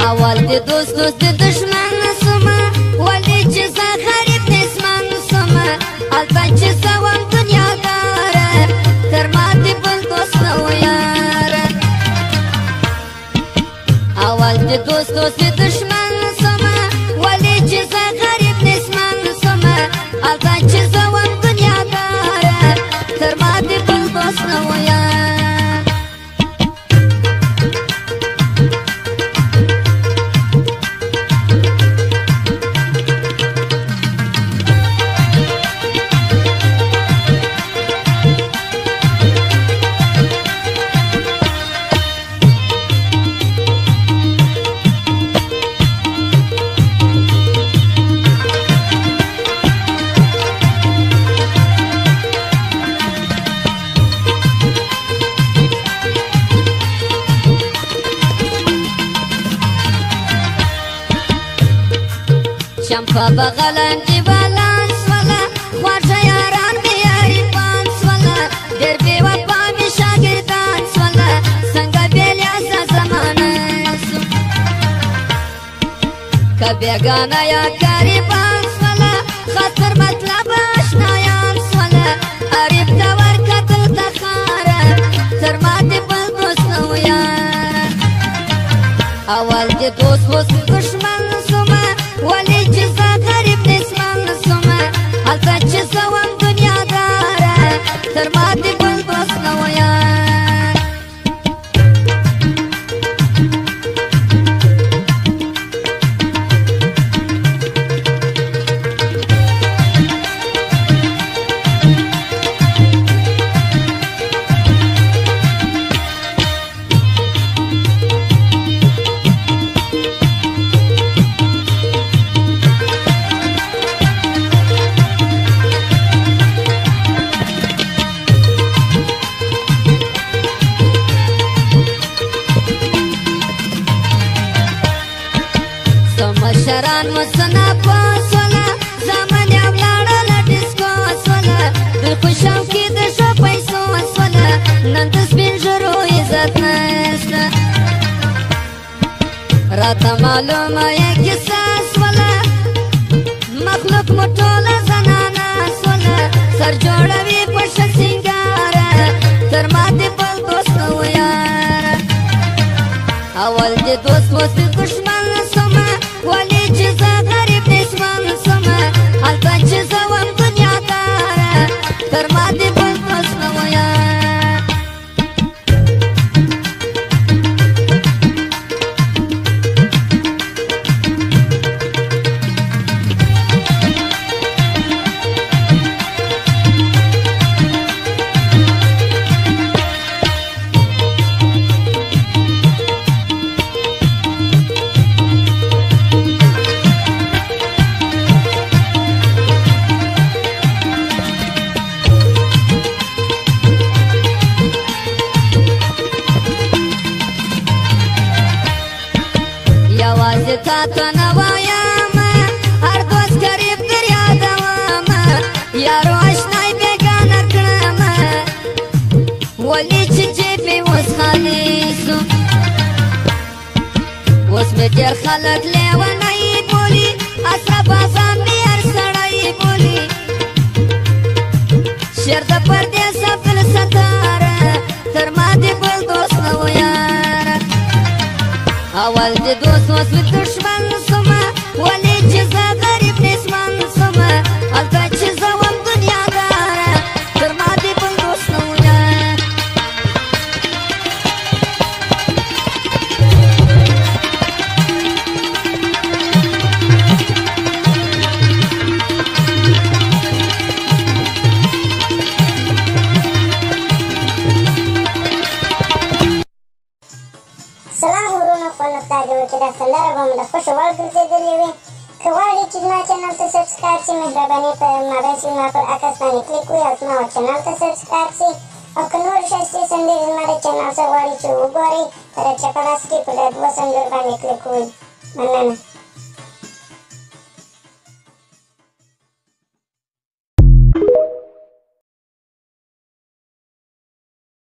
اول د دوست دوست د دشمن سمه ولې چې زه غریب نسمن سمه هلته چې زه وم دنیاداره تر ما دې بل دوست نه و یاره اول د دوست دوست د دشمن سمه ولې چې زه غریب نسمن سمه هلته چې زه وم دنیاداره تر ما دې بل دوست نه و یاره شمپا بغلان دی بالانس والا خواجه یاران می یاری پانس والا در بی وپا می شاگردان والا سنگا بیلیازا زمانه سو که بیگانه یا کاری پانس والا خطر مطلب اشنایان والا عریب دور کتل تخاره تر ما دی بل دوست نو یاره اول دی دوست وست دشمن سومه ولی چې زه غریب نسمن سومه هلته چې زه وم دنیاداره تر ما دې بل دوست نه و یاره مشران مسنا پاسولا زمان یو لاړل ډیسکو وسولا د خوشم کې د شو پیسو وسولا نن د سپین ژرو عزت نشته راته معلومه یې کیسه سولا مخلوق مو ټوله زنانه سولا سر جوړوي په ښه سینګاره تر ما دې بل دوست نه و یاره اول دې دوست اوس دې دښمن سومه ولې چې زه غریب نسمن سومه هلته چې زه وم دنیاداره تر ما دې بل دوست نه و یاره یوازې تا ته نه وایم هر دوست قریب در یادوم یارو اشنای بېګانه کړم ولې چې جیب مې اوس خالي سو اوس مې ډېر خلک لیونی بولي اصرف اعظم مې هر سړی بولي شعر د پردیس عبدالستاره تر ما دې بل دوست نه و یاره اول د دوست اوس د دشمن سومه ولې چې زه غریب نسمن سومه هلته چې زه وم دنیاداره تر ما دې بل دوست نه و یاره سلام ورونو خپلو تاګیو کې دا سندره به مو د خوښو وړ ګرځېدلې وي که غواړئ چې زما چینل ته سبسکرایب شي مهرباني په مابین چې زما پر عکس باندې کلیک وکړئ او زما چینل ته سبسکرایب شي او که نور ښایستې سندرې زما د چینل څخه غواړئ چې وګورئ په چپه لاس کې په د دوه سندرو باندې کلیک وکړئ مننه